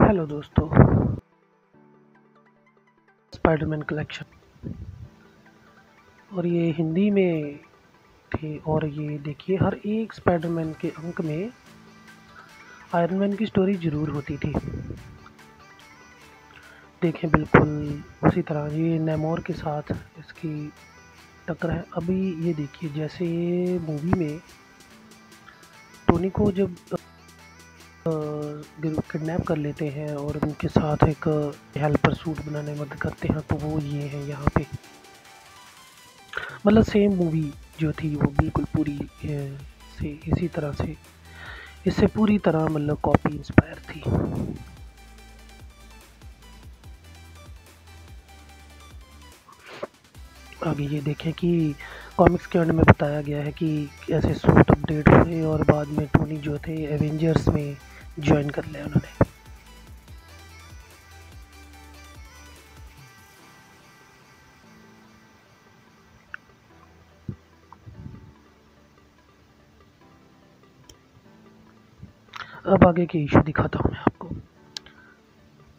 Hello दोस्तों। Spiderman collection और ये हिंदी में थे। और ये देखिए, हर एक स्पाइडरमैन के अंक में आयरन मैन की स्टोरी ज़रूर होती थी। देखें, बिल्कुल उसी तरह ये नेमोर के साथ इसकी टक्कर है। अभी ये देखिए, जैसे ये मूवी में टोनी को जब किडनैप कर लेते हैं और उनके साथ एक हेल्पर सूट बनाने में मदद करते हैं, तो वो ये है यहाँ पे। मतलब सेम मूवी जो थी वो बिल्कुल पूरी से इसी तरह से, इससे पूरी तरह मतलब कॉपी इंस्पायर थी। आगे ये देखें कि कॉमिक्स के एंड में बताया गया है कि ऐसे सूट अपडेट हुए और बाद में टोनी जो थे एवेंजर्स में ज्वाइन कर लिया उन्होंने। अब आगे के इशू दिखाता हूँ मैं आपको।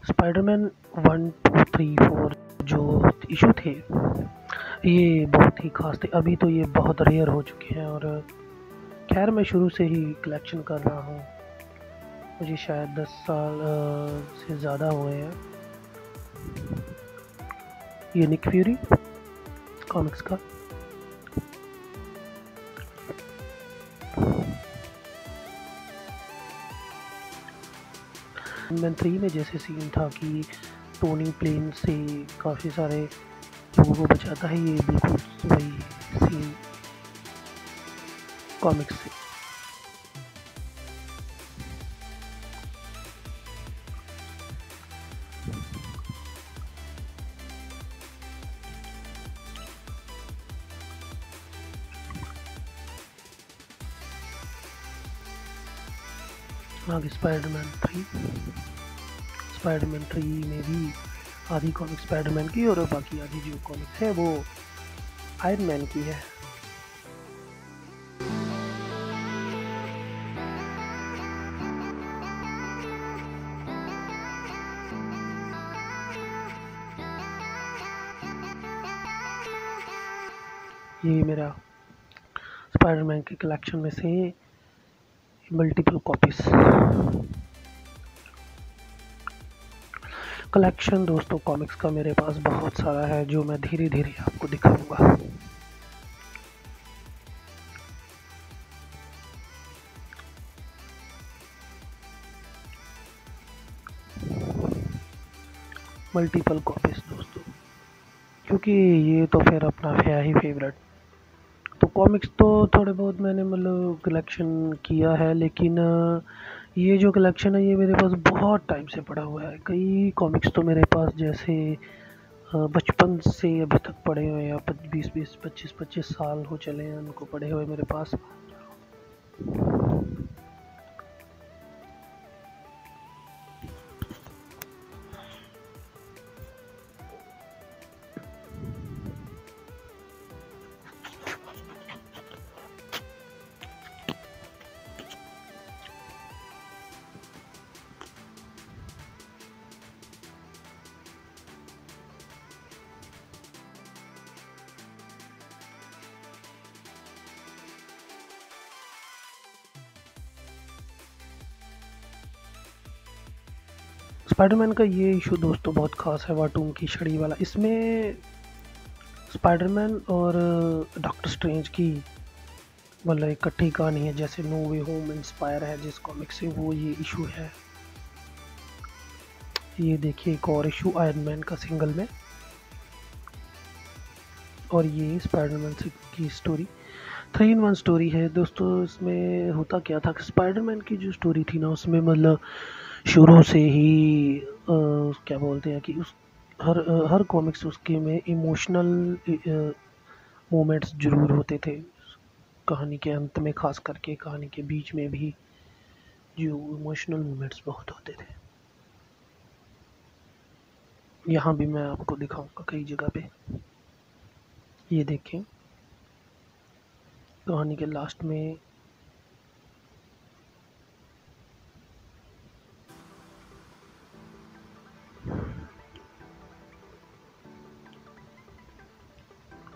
स्पाइडरमैन 1, 2, 3, 4 जो इशू थे ये बहुत ही खास थे। अभी तो ये बहुत रेयर हो चुके हैं और खैर मैं शुरू से ही कलेक्शन कर रहा हूँ। मुझे शायद 10 साल से ज़्यादा हुए हैं। ये निक फ्यूरी कॉमिक्स का मैन 3 में जैसे सीन था कि टोनी प्लेन से काफ़ी सारे लोगों को बचाता है, ये बिल्कुल वही सीन कॉमिक्स से। आगे स्पाइडरमैन 3 में भी आधी कॉमिक स्पाइडरमैन की और बाकी आधी जो कॉमिक्स है वो आयरन मैन की है। ये मेरा स्पाइडरमैन के कलेक्शन में से मल्टीपल कॉपीज कलेक्शन दोस्तों कॉमिक्स का मेरे पास बहुत सारा है, जो मैं धीरे धीरे आपको दिखाऊंगा। मल्टीपल कॉपीज दोस्तों, क्योंकि ये तो फिर अपना है ही फेवरेट। तो कॉमिक्स तो थोड़े बहुत मैंने मतलब कलेक्शन किया है, लेकिन ये जो कलेक्शन है ये मेरे पास बहुत टाइम से पड़ा हुआ है। कई कॉमिक्स तो मेरे पास जैसे बचपन से अभी तक पड़े हुए हैं, 20-25 साल हो चले हैं उनको पड़े हुए मेरे पास। स्पाइडरमैन का ये इशू दोस्तों बहुत ख़ास है, वाटून की छड़ी वाला। इसमें स्पाइडरमैन और डॉक्टर स्ट्रेंज की मतलब इकट्ठी कहानी है, जैसे नो वे होम इंस्पायर है जिस कॉमिक से, वो ये इशू है। ये देखिए एक और इशू आयरन मैन का सिंगल में, और ये स्पाइडरमैन की स्टोरी 3-in-1 स्टोरी है दोस्तों। इसमें होता क्या था कि स्पाइडरमैन की जो स्टोरी थी ना, उसमें मतलब शुरू से ही क्या बोलते हैं कि उस हर कॉमिक्स उसके में इमोशनल मोमेंट्स ज़रूर होते थे। कहानी के अंत में खास करके, कहानी के बीच में भी जो इमोशनल मोमेंट्स बहुत होते थे। यहाँ भी मैं आपको दिखाऊंगा कई जगह पे। ये देखें, कहानी के लास्ट में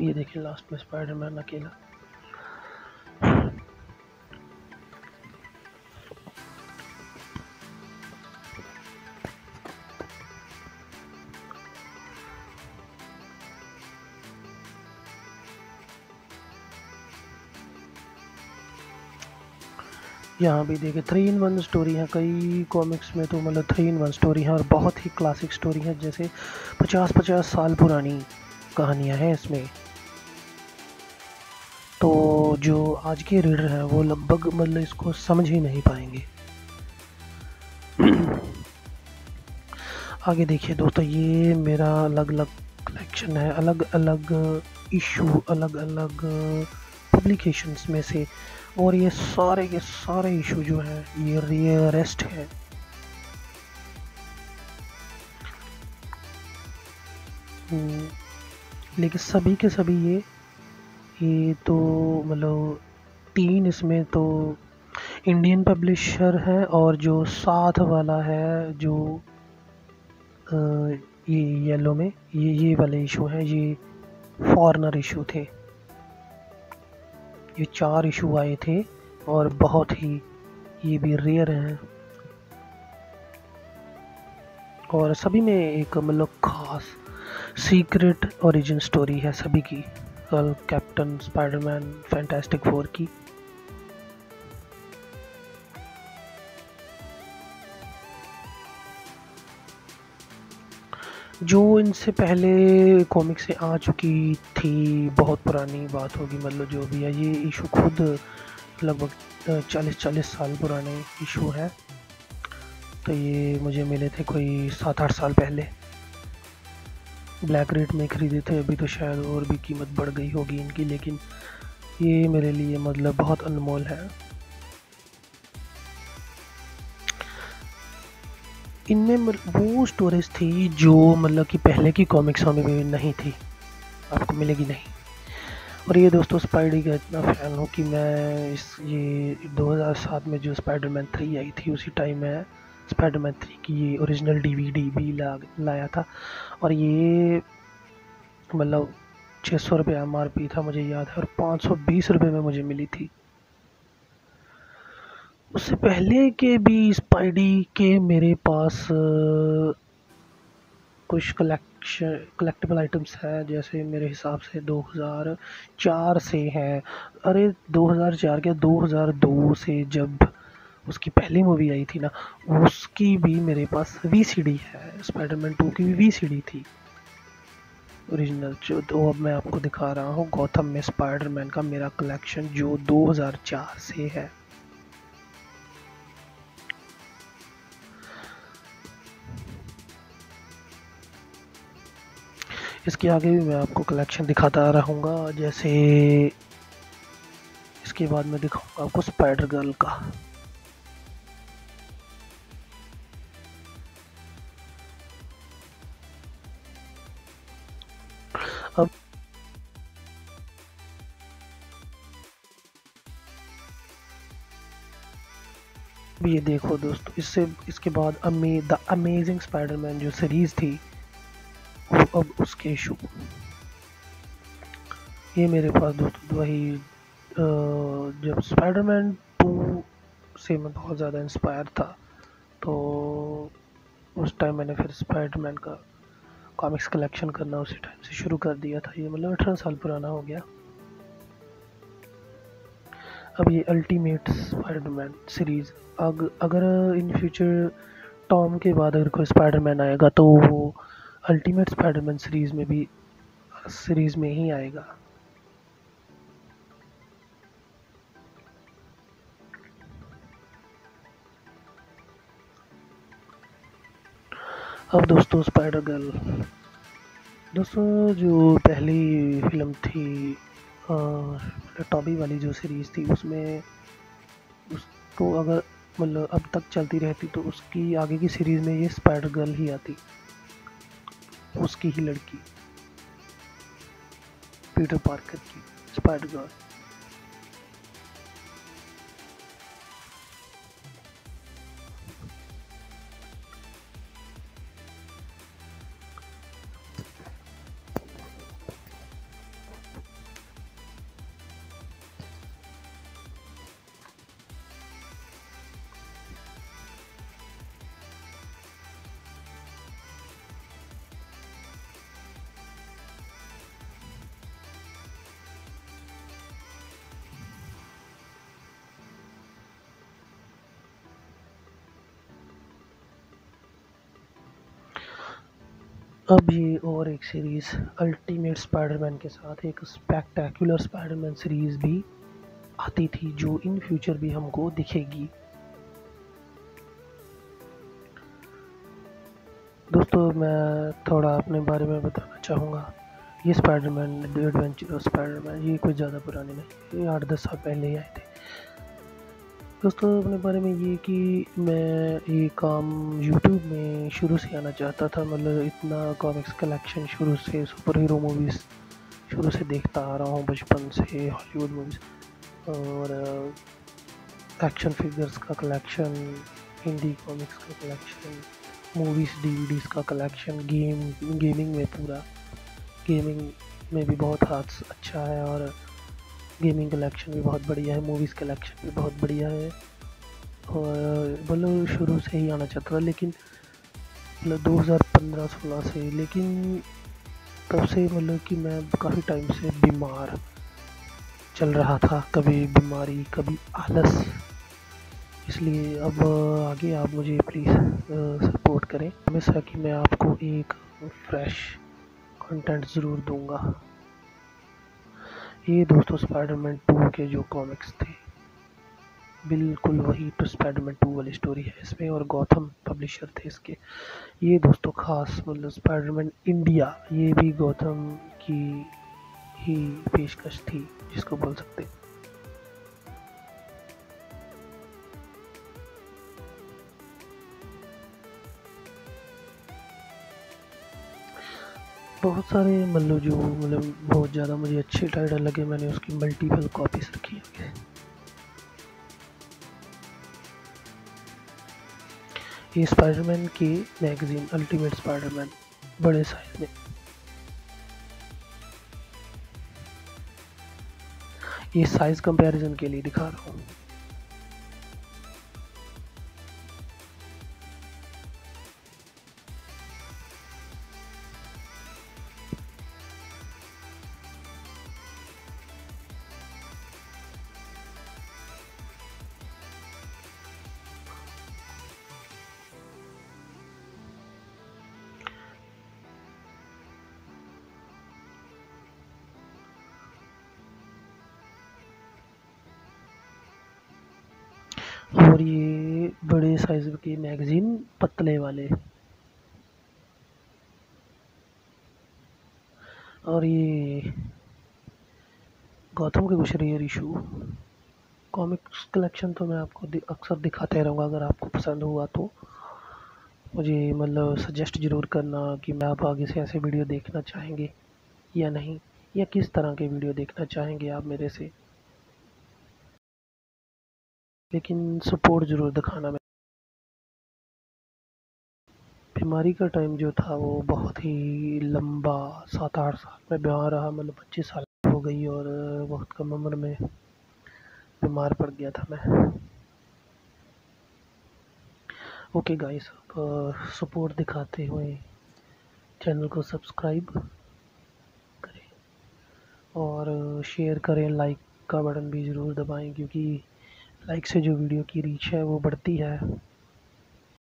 ये देखिए लास्ट में स्पाइडरमैन अकेला। यहाँ भी देखिए 3 in 1 स्टोरी है। कई कॉमिक्स में तो मतलब 3 in 1 स्टोरी है और बहुत ही क्लासिक स्टोरी है, जैसे 50-50 साल पुरानी कहानियाँ हैं इसमें। तो जो आज के रीडर हैं वो लगभग मतलब इसको समझ ही नहीं पाएंगे। आगे देखिए दोस्तों, ये मेरा अलग अलग कलेक्शन है, अलग अलग इशू, अलग अलग पब्लिकेशंस में से। और ये सारे के सारे इशू जो हैं ये रेयरेस्ट है। लेकिन सभी के सभी ये तो मतलब 3 इसमें तो इंडियन पब्लिशर है, और जो साथ वाला है जो ये येलो में ये वाले इशू हैं, ये फॉरेनर इशू थे। ये 4 इशू आए थे और बहुत ही ये भी रेयर हैं, और सभी में एक मतलब खास सीक्रेट ओरिजिन स्टोरी है सभी की। कैप्टन स्पाइडरमैन, फैंटास्टिक फोर की। जो इनसे पहले कॉमिक्स से आ चुकी थी, बहुत पुरानी बात होगी, मतलब जो भी है ये इशू खुद लगभग 40 साल पुराने इशू है। तो ये मुझे मिले थे कोई 7-8 साल पहले, ब्लैक रेट में ख़रीदे थे। अभी तो शायद और भी कीमत बढ़ गई होगी इनकी, लेकिन ये मेरे लिए मतलब बहुत अनमोल है। इनमें वो स्टोरीज थी जो मतलब कि पहले की कॉमिक्सों में भी नहीं थी, आपको मिलेगी नहीं। और ये दोस्तों स्पाइडी का इतना फ़ैन हूँ कि मैं ये 2007 में जो स्पाइडरमैन 3 आई थी उसी टाइम मैं स्पाइडरमैन 3 की ये ओरिजिनल डीवीडी भी लाया था। और ये मतलब 600 रुपये MRP था मुझे याद है, और 520 रुपये में मुझे मिली थी। उससे पहले के भी स्पाइडी के मेरे पास कुछ कलेक्टिबल आइटम्स हैं, जैसे मेरे हिसाब से 2004 से हैं। अरे 2004 के 2002 से, जब उसकी पहली मूवी आई थी ना, उसकी भी मेरे पास VCD है। स्पाइडरमैन 2 की भी VCD थी ओरिजिनल। जो तो अब मैं आपको दिखा रहा हूँ गौथम में स्पाइडरमैन का मेरा कलेक्शन जो 2004 से है। इसके आगे भी मैं आपको कलेक्शन दिखाता रहूँगा, जैसे इसके बाद मैं दिखाऊंगा आपको स्पाइडर गर्ल का। अब ये देखो दोस्तों, इसके बाद द अमेजिंग स्पाइडरमैन जो सीरीज थी वो अब उसके इशू। ये मेरे पास दोस्तों वही जब स्पाइडरमैन 2 से मैं बहुत ज़्यादा इंस्पायर था, तो उस टाइम मैंने फिर स्पाइडरमैन का कॉमिक्स कलेक्शन करना उसी टाइम से शुरू कर दिया था। ये मतलब 18 साल पुराना हो गया। अब ये अल्टीमेट स्पाइडरमैन सीरीज़, अगर इन फ्यूचर टॉम के बाद अगर कोई स्पाइडरमैन आएगा तो वो अल्टीमेट स्पाइडरमैन सीरीज़ में ही आएगा। अब दोस्तों स्पाइडर गर्ल, दोस्तों जो पहली फिल्म थी टॉबी वाली जो सीरीज़ थी, उसमें उसको अगर मतलब अब तक चलती रहती तो उसकी आगे की सीरीज़ में ये स्पाइडर गर्ल ही आती, उसकी ही लड़की पीटर पार्कर की स्पाइडर गर्ल। अब ये और एक सीरीज़ अल्टीमेट स्पाइडरमैन के साथ एक स्पेक्टेकुलर स्पाइडरमैन सीरीज़ भी आती थी जो इन फ्यूचर भी हमको दिखेगी। दोस्तों मैं थोड़ा अपने बारे में बताना चाहूँगा। ये Spiderman the adventure of Spiderman ये कुछ ज़्यादा पुराने नहीं, ये 8-10 साल पहले ही आए थे। दोस्तों अपने बारे में ये कि मैं ये काम यूट्यूब में शुरू से आना चाहता था, मतलब इतना कॉमिक्स कलेक्शन शुरू से, सुपर हीरो मूवीज़ शुरू से देखता आ रहा हूँ बचपन से, हॉलीवुड मूवीज़ और एक्शन फिगर्स का कलेक्शन, हिंदी कॉमिक्स का कलेक्शन, मूवीज़ डीवीडीज़ का कलेक्शन, गेमिंग में पूरा गेमिंग में भी बहुत हाथ अच्छा है और गेमिंग कलेक्शन भी बहुत बढ़िया है, मूवीज़ कलेक्शन भी बहुत बढ़िया है। और मतलब शुरू से ही आना चाहता था, लेकिन मतलब 2015-16 से, लेकिन तब से मतलब कि मैं काफ़ी टाइम से बीमार चल रहा था, कभी बीमारी कभी आलस। इसलिए अब आगे आप मुझे प्लीज़ सपोर्ट करें, हमेशा कि मैं आपको एक फ्रेश कंटेंट ज़रूर दूंगा। ये दोस्तों स्पाइडरमैन 2 के जो कॉमिक्स थे बिल्कुल वही तो स्पाइडरमैन 2 वाली स्टोरी है इसमें, और गॉथम पब्लिशर थे इसके। ये दोस्तों खास मतलब स्पाइडरमैन इंडिया ये भी गौथम की ही पेशकश थी जिसको बोल सकते। बहुत सारे मतलब जो मतलब बहुत ज़्यादा मुझे अच्छे टाइटल लगे, मैंने उसकी मल्टीपल कॉपीज रखी है। ये स्पाइडरमैन के मैगजीन अल्टीमेट स्पाइडरमैन बड़े साइज में, ये साइज कंपैरिजन के लिए दिखा रहा हूँ। और ये बड़े साइज के मैगजीन पतले वाले, और ये गौतम के कुछ रेयर इशू कॉमिक्स कलेक्शन तो मैं आपको अक्सर दिखाते रहूँगा। अगर आपको पसंद हुआ तो मुझे मतलब सजेस्ट ज़रूर करना कि मैं आप आगे से ऐसे वीडियो देखना चाहेंगे या नहीं, या किस तरह के वीडियो देखना चाहेंगे आप मेरे से, लेकिन सपोर्ट ज़रूर दिखाना। बीमारी का टाइम जो था वो बहुत ही लंबा, 7-8 साल में बीमार रहा, मतलब 25 साल हो गई और बहुत कम उम्र में बीमार पड़ गया था मैं। ओके गाइस, सपोर्ट दिखाते हुए चैनल को सब्सक्राइब करें और शेयर करें, लाइक का बटन भी ज़रूर दबाएं क्योंकि लाइक से जो वीडियो की रीच है वो बढ़ती है।